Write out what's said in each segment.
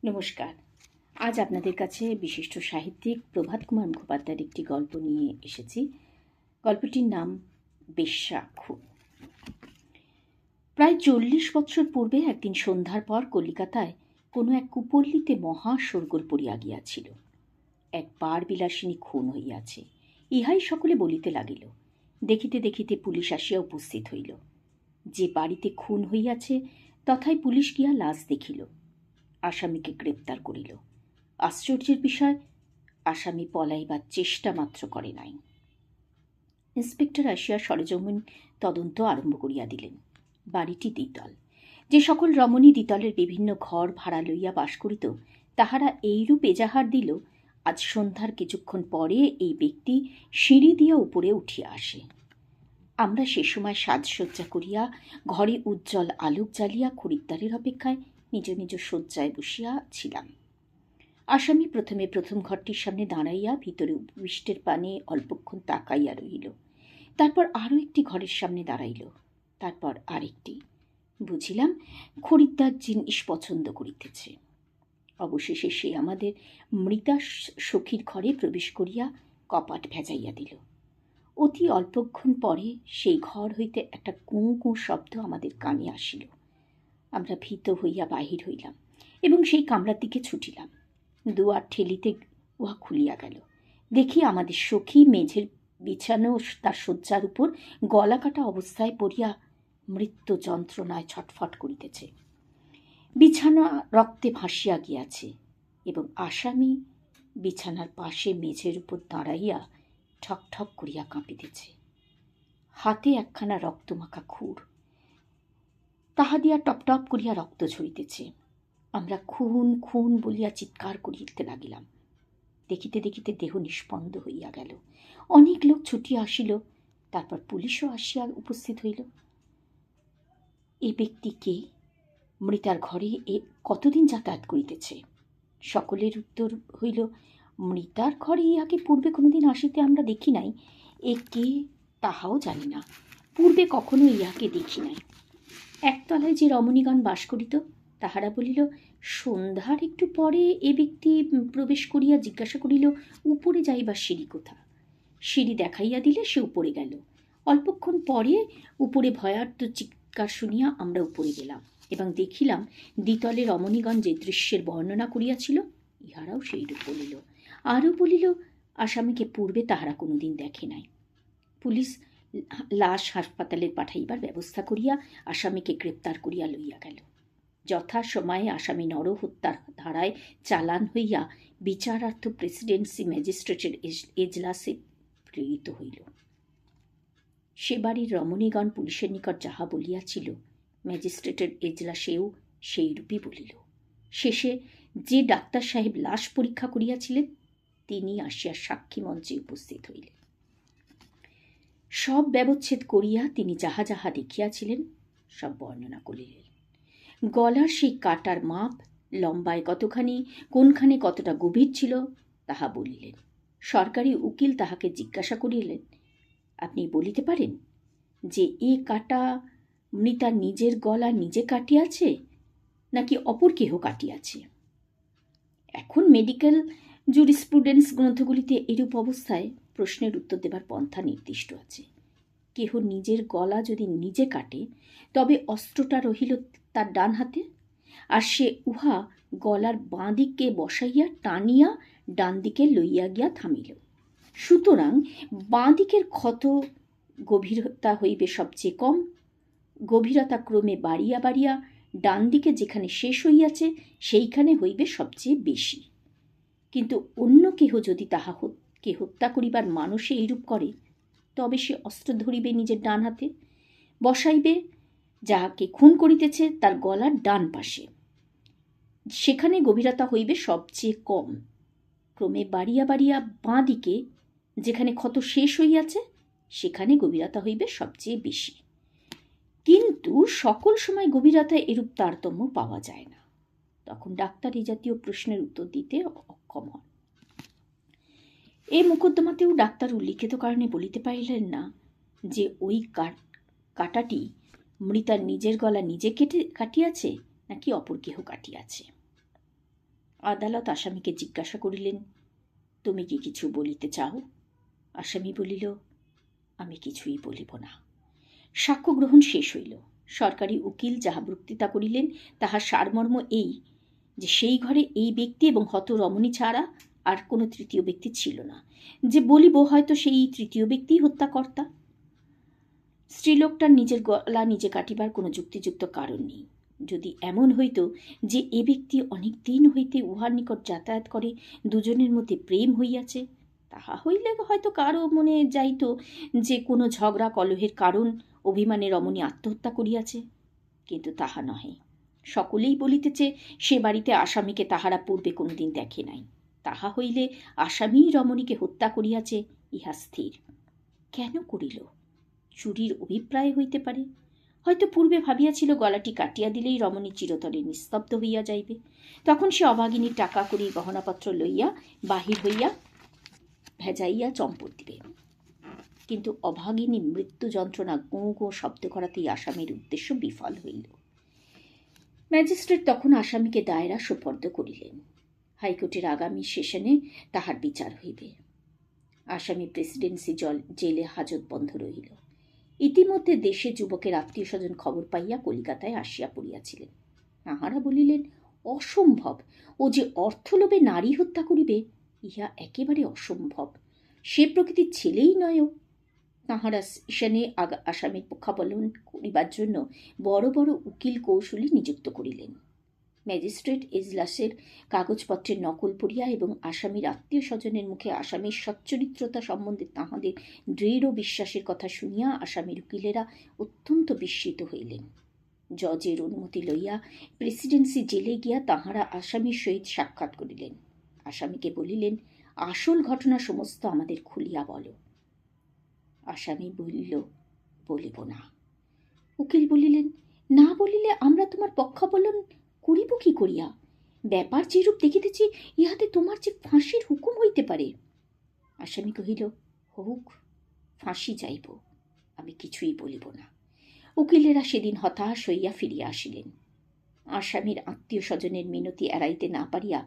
নমস্কার। আজ আপনাদের কাছে বিশিষ্ট সাহিত্যিক প্রভাত কুমার মুখোপাধ্যায়ের একটি গল্প নিয়ে এসেছি। গল্পটির নাম বেশ্যা খুন। প্রায় 40 বৎসর পূর্বে একদিন সন্ধ্যার পর কলিকাতায় কোনো এক কুপল্লীতে মহা শোরগোল পড়িয়া গিয়াছিল। এক বার বিলাসিনী খুন হইয়াছে, ইহাই সকলে বলিতে লাগিল। দেখিতে দেখিতে পুলিশ আসিয়া উপস্থিত হইল। যে বাড়িতে খুন হইয়াছে তথায় পুলিশ গিয়া লাশ দেখিল, আসামিকে গ্রেপ্তার করিল। আশ্চর্যের বিষয়, আসামি পলাইবার চেষ্টা মাত্র করে নাই। ইন্সপেক্টর আসিয়া সরেজমিন তদন্ত আরম্ভ করিয়া দিলেন। বাড়িটি দ্বিতল। যে সকল রমণী দ্বিতলের বিভিন্ন ঘর ভাড়া লইয়া বাস করিত, তাহারা এইরূপ এজাহার দিল, আজ সন্ধ্যার কিছুক্ষণ পরে এই ব্যক্তি সিঁড়ি দিয়া উপরে উঠিয়া আসে। আমরা সে সময় সাজসজ্জা করিয়া ঘরে উজ্জ্বল আলোক জ্বালিয়া খরিদ্দারের অপেক্ষায় নিজ নিজ শয্যায় বসিয়া ছিলাম। আসামি প্রথমে প্রথম ঘরটির সামনে দাঁড়াইয়া ভিতরে উপবিষ্টের পানে অল্পক্ষণ তাকাইয়া রহিল। তারপর আরও একটি ঘরের সামনে দাঁড়াইল, তারপর আরেকটি। বুঝিলাম খরিদ্দার জিনিস পছন্দ করিতেছে। অবশেষে সে আমাদের মৃতা সখীর ঘরে প্রবেশ করিয়া কপাট ভেজাইয়া দিল। অতি অল্পক্ষণ পরে সেই ঘর হইতে একটা কুঁ কুঁ শব্দ আমাদের কানে আসিল। আমরা ভীত হইয়া বাহির হইলাম এবং সেই কামরার দিকে ছুটিলাম। দুয়ার ঠেলিতে উহা খুলিয়া গেল। দেখি আমাদের সখী মেঝের বিছানো তার শয্যার উপর গলা কাটা অবস্থায় পড়িয়া মৃত্যু যন্ত্রণায় ছটফট করিতেছে। বিছানা রক্তে ভাসিয়া গিয়াছে এবং আসামি বিছানার পাশে মেঝের উপর দাঁড়াইয়া ঠক ঠক করিয়া কাঁপিতেছে। হাতে একখানা রক্তমাখা খুর, তাহা দিয়া টপ টপ করিয়া রক্ত ঝরিতেছে। আমরা খুন খুন বলিয়া চিৎকার করিতে লাগিলাম। দেখিতে দেখিতে দেহ নিষ্পন্দ হইয়া গেল। অনেক লোক ছুটিয়া আসিল, তারপর পুলিশও আসিয়া উপস্থিত হইল। এ ব্যক্তি কে? মৃতার ঘরে এ কতদিন যাতায়াত করিতেছে? সকলের উত্তর হইল, মৃতার ঘরে ইহাকে পূর্বে কোনোদিন আসিতে আমরা দেখি নাই। এ কে তাহাও জানি না, পূর্বে কখনো ইহাকে দেখি নাই। একতলায় যে রমণীগণ বাস করিত, তাহারা বলিল, সন্ধ্যার একটু পরে এ ব্যক্তি প্রবেশ করিয়া জিজ্ঞাসা করিল, উপরে যাইবার সিঁড়ি কোথা? সিঁড়ি দেখাইয়া দিলে সে উপরে গেল। অল্পক্ষণ পরে উপরে ভয়ার্ত চিৎকার শুনিয়া আমরা উপরে গেলাম এবং দেখিলাম দ্বিতলে রমণীগণ যে দৃশ্যের বর্ণনা করিয়াছিল, ইহারাও সেইরূপ বলিল। আরও বলিল, আসামিকে পূর্বে তাহারা কোনোদিন দেখে নাই। পুলিশ লাশ হাসপাতালে পাঠাইবার ব্যবস্থা করিয়া আসামিকে গ্রেপ্তার করিয়া লইয়া গেল। যথাসময়ে আসামি নরহত্যার ধারায় চালান হইয়া বিচারার্থ প্রেসিডেন্সি ম্যাজিস্ট্রেটের এজলাসে প্রেরিত হইল। সে বাড়ির রমণীগণ পুলিশের নিকট যাহা বলিয়াছিল, ম্যাজিস্ট্রেটের এজলাসেও সেইরূপই বলিল। শেষে যে ডাক্তার সাহেব লাশ পরীক্ষা করিয়াছিলেন, তিনি আসিয়া সাক্ষী মঞ্চে উপস্থিত হইলেন। সব ব্যবচ্ছেদ করিয়া তিনি যাহা যাহা দেখিয়াছিলেন সব বর্ণনা করিলেন। গলার সেই কাটার মাপ, লম্বায় কতখানি, কোনখানে কতটা গভীর ছিল, তাহা বলিলেন। সরকারি উকিল তাহাকে জিজ্ঞাসা করিলেন, আপনি বলিতে পারেন যে এ কাটা মৃতার নিজের গলা নিজে কাটিয়াছে নাকি অপর কেহ কাটিয়াছে? এখন মেডিকেল জুরিসপ্রুডেন্স গ্রন্থগুলিতে এরূপ অবস্থায় প্রশ্নের উত্তর দেবার পন্থা নির্দিষ্ট আছে। কেহ নিজের গলা যদি নিজে কাটে, তবে অস্ত্রটা রহিল তার ডান হাতে, আর সে উহা গলার বাঁ দিকে বসাইয়া টানিয়া ডান দিকে লইয়া গিয়া থামিল। সুতরাং বাঁ দিকের ক্ষত গভীরতা হইবে সবচেয়ে কম, গভীরতা ক্রমে বাড়িয়া বাড়িয়া ডান দিকে যেখানে শেষ হইয়াছে সেইখানে হইবে সবচেয়ে বেশি। কিন্তু অন্য কেহ যদি তাহাকে হত্যা করিবার মানসে এইরূপ করে, তবে সে অস্ত্র ধরিবে নিজের ডান হাতে, বসাইবে যাহাকে খুন করিতেছে তার গলার ডান পাশে, সেখানে গভীরতা হইবে সবচেয়ে কম, ক্রমে বাড়িয়া বাড়িয়া বাঁ দিকে যেখানে ক্ষত শেষ হইয়াছে সেখানে গভীরতা হইবে সবচেয়ে বেশি। কিন্তু সকল সময় গভীরতায় এরূপ তারতম্য পাওয়া যায় না। তখন ডাক্তার এই জাতীয় প্রশ্নের উত্তর দিতে অক্ষম হন। এই মোকদ্দমাতেও ডাক্তার উল্লিখিত কারণে বলিতে পারিলেন না যে ওই কাটাটি মৃতার নিজের গলা নিজে কাটিয়াছে নাকি অপর কেহ কাটিয়াছে। আদালত আসামিকে জিজ্ঞাসা করিলেন, তুমি কি কিছু বলিতে চাও? আসামি বলিল, আমি কিছুই বলিব না। সাক্ষ্য গ্রহণ শেষ হইল। সরকারি উকিল যাহা বক্তৃতা করিলেন তাহার সারমর্ম এই যে সেই ঘরে এই ব্যক্তি এবং হত রমণী ছাড়া আর কোনো তৃতীয় ব্যক্তি ছিল না। যে বলিব হয়তো সেই তৃতীয় ব্যক্তিই হত্যাকর্তা। স্ত্রীলোকটার নিজের গলা নিজে কাটিবার কোনো যুক্তিযুক্ত কারণ নেই। যদি এমন হইত যে এ ব্যক্তি অনেক দিন হইতে উহার নিকট যাতায়াত করে, দুজনের মধ্যে প্রেম হইয়াছে, তাহা হইলে হয়তো কারো মনে যাইত যে কোনো ঝগড়া কলহের কারণ অভিমানে রমণী আত্মহত্যা করিয়াছে। কিন্তু তাহা নহে। সকলেই বলিতেছে সে বাড়িতে আসামিকে তাহারা পূর্বে কোনোদিন দেখে নাই। তাহা হইলে আসামিই রমণীকে হত্যা করিয়াছে, ইহা স্থির। কেন করিল? চুরির অভিপ্রায় হইতে পারে। হয়তো পূর্বে ভাবিয়াছিল গলাটি কাটিয়া দিলেই রমণী চিরতরে নিস্তব্ধ হইয়া যাইবে। তখন সে অভাগিনীর টাকা করি গহনাপত্র লইয়া বাহির হইয়া ভেজাইয়া চম্পট দিবে। কিন্তু অভাগিনী মৃত্যু যন্ত্রণা গোঁ গোঁ শব্দ করাতেই আসামির উদ্দেশ্য বিফল হইল। ম্যাজিস্ট্রেট তখন আসামিকে দায়রা সোপর্দ করিলেন। হাইকোর্টের আগামী সেশনে তাহার বিচার হইবে। আসামি প্রেসিডেন্সি জেলে হাজতবন্ধ রহিল। ইতিমধ্যে দেশে যুবকের আত্মীয় স্বজন খবর পাইয়া কলিকাতায় আসিয়া পড়িয়াছিলেন। তাহারা বলিলেন, অসম্ভব! ও যে অর্থলোভে নারী হত্যা করিবে, ইহা একেবারে অসম্ভব। সে প্রকৃতির ছেলেই নয়। তাহারা ঈশানে আসামির পক্ষাবলম্বন করিবার জন্য বড় বড় উকিল কৌশলী নিযুক্ত করিলেন। ম্যাজিস্ট্রেট এজলাসের কাগজপত্রের নকল পড়িয়া এবং আসামির আত্মীয় স্বজনের মুখে আসামির সচ্চরিত্রতা সম্বন্ধে তাহাদের দৃঢ় বিশ্বাসের কথা শুনিয়া আসামির উকিলেরা অত্যন্ত বিস্মিত হইলেন। জজের অনুমতি লইয়া প্রেসিডেন্সি জেলে গিয়া তাহারা আসামির সহিত সাক্ষাৎ করিলেন। আসামিকে বলিলেন, আসল ঘটনা সমস্ত আমাদের খুলিয়া বলো। আসামি বলিল, বলিব না। উকিল বলিলেন, না বলিলে আমরা তোমার পক্ষাবলম্বন করিব কি করিয়া? ব্যাপার যেরূপ দেখিতেছি, ইহাতে তোমার যে ফাঁসির হুকুম হইতে পারে। আসামি কহিল, হোক, ফাঁসি যাইব, আমি কিছুই বলিব না। উকিলেরা সেদিন হতাশ হইয়া ফিরিয়া আসিলেন। আসামির আত্মীয় স্বজনের মিনতি এড়াইতে না পারিয়া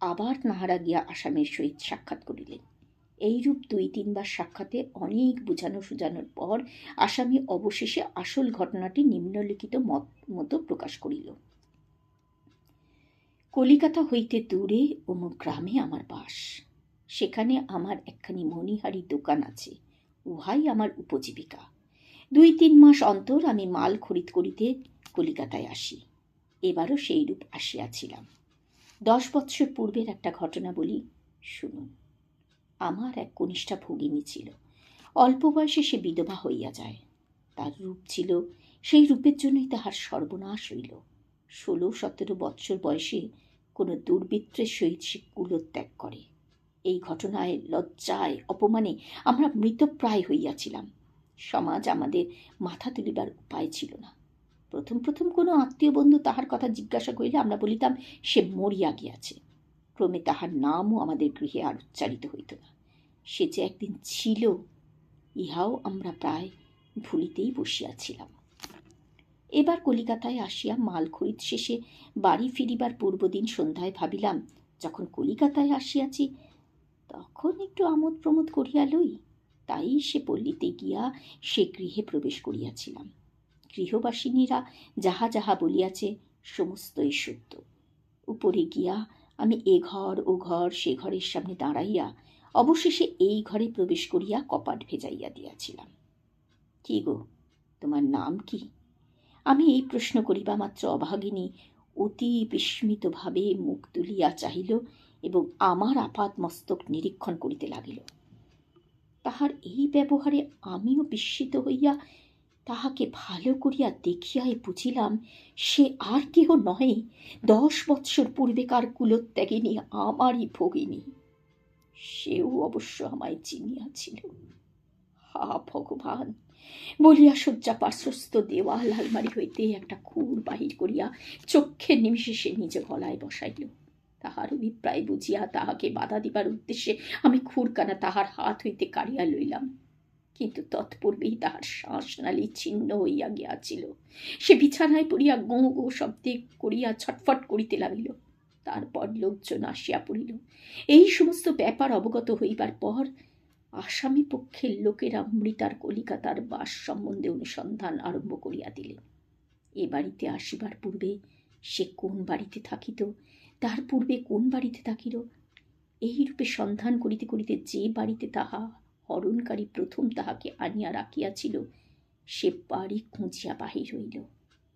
আবার তাহারা গিয়া আসামির সহিত সাক্ষাৎ করিলেন। এইরূপ 2-3 বার সাক্ষাতে অনেক বুঝানো সুঝানোর পর আসামি অবশেষে আসল ঘটনাটি নিম্নলিখিত মতো প্রকাশ করিল। কলিকাতা হইতে দূরে অমুক গ্রামে আমার বাস। সেখানে আমার একখানি মণিহারি দোকান আছে। উহাই আমার উপজীবিকা। 2-3 মাস অন্তর আমি মাল খরিদ করিতে কলিকাতায় আসি। এবারও সেইরূপ আসিয়াছিলাম। 10 বৎসর পূর্বের একটা ঘটনা বলি, শুনুন। আমার এক কনিষ্ঠা ভগিনী ছিল। অল্প বয়সে সে বিধবা হইয়া যায়। তার রূপ ছিল, সেই রূপের জন্যই তাহার সর্বনাশ হইল। 16-17 বৎসর বয়সে কোনো দুর্বৃত্তের সহিত সে কুলত্যাগ করে। এই ঘটনায় লজ্জায় অপমানে আমরা মৃতপ্রায় হইয়াছিলাম। সমাজ আমাদের মাথা তুলিবার উপায় ছিল না। প্রথম প্রথম কোনো আত্মীয় বন্ধু তাহার কথা জিজ্ঞাসা করিলে আমরা বলিতাম সে মরিয়া গিয়াছে। ক্রমে তাহার নামও আমাদের গৃহে আর উচ্চারিত হইত না। সে যে একদিন ছিল, ইহাও আমরা প্রায় ভুলিতেই বসিয়াছিলাম। এবার কলিকাতায় আসিয়া মাল খরিদ শেষে বাড়ি ফিরিবার পূর্বদিন সন্ধ্যায় ভাবিলাম, যখন কলিকাতায় আসিয়াছি তখন একটু আমোদ প্রমোদ করিয়া লই। তাই সে পল্লীতে গিয়া সে গৃহে প্রবেশ করিয়াছিলাম। গৃহবাসিনীরা যাহা যাহা বলিয়াছে সমস্তই সত্য। উপরে গিয়া আমি এ ঘর ও ঘর সে ঘরের সামনে দাঁড়াইয়া অবশেষে এই ঘরে প্রবেশ করিয়া কপাট ভেজাইয়া দিয়াছিলাম। কি গো, তোমার নাম কি? আমি এই প্রশ্ন করিবা মাত্র অভাগিনী অতি বিস্মিতভাবে মুখ তুলিয়া চাহিল এবং আমার আপাত মস্তক নিরীক্ষণ করিতে লাগিল। তাহার এই ব্যবহারে আমিও বিস্মিত হইয়া তাহাকে ভালো করিয়া দেখিয়াই বুঝিলাম সে আর কেহ নহে, 10 বৎসর পূর্বেকার কুলত্যাগিনী আমারই ভগিনী। সেও অবশ্য আমায় চিনিয়াছিল। হা ভগবান বলিয়া শয্যা পার্শ্বস্থ দেওয়াল আলমারি হইতে একটা খুর বাহির করিয়া চক্ষের নিমিষে সে নিজ গলায় বসাইল। তাহার অভিপ্রায় বুঝিয়া তাহাকে বাধা দিবার উদ্দেশ্যে আমি খুরকানা তাহার হাত হইতে কাড়িয়া লইলাম। কিন্তু তৎপূর্বেই তাহার শ্বাসনালী ছিন্ন হইয়া গিয়াছিল। সে বিছানায় পড়িয়া গোঁ গোঁ শব্দে করিয়া ছটফট করিতে লাগিল। তারপর লোকজন আসিয়া পড়িল। এই সমস্ত ব্যাপার অবগত হইবার পর আসামি পক্ষের লোকেরা মৃতার কলিকাতার বাস সম্বন্ধে অনুসন্ধান আরম্ভ করিয়া দিলেন। এ বাড়িতে আসিবার পূর্বে সে কোন বাড়িতে থাকিত, তার পূর্বে কোন বাড়িতে থাকিল, এইরূপে সন্ধান করিতে করিতে যে বাড়িতে তাহা হরণকারী প্রথম তাহাকে আনিয়া রাখিয়াছিল সে বাড়ি খুঁজিয়া বাহির হইল।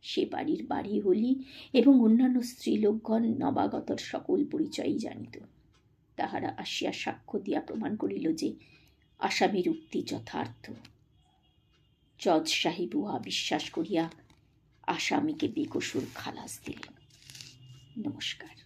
সে বাড়ির বাড়ি হলি এবং অন্যান্য স্ত্রীলোকগণ নবাগতর সকল পরিচয়ই জানিত। তাহারা আসিয়া সাক্ষ্য দিয়া প্রমাণ করিল যে আসামির উক্তি যথার্থ। জজ সাহেব উহা বিশ্বাস করিয়া আসামিকে বেকসুর খালাস দিলেন। নমস্কার।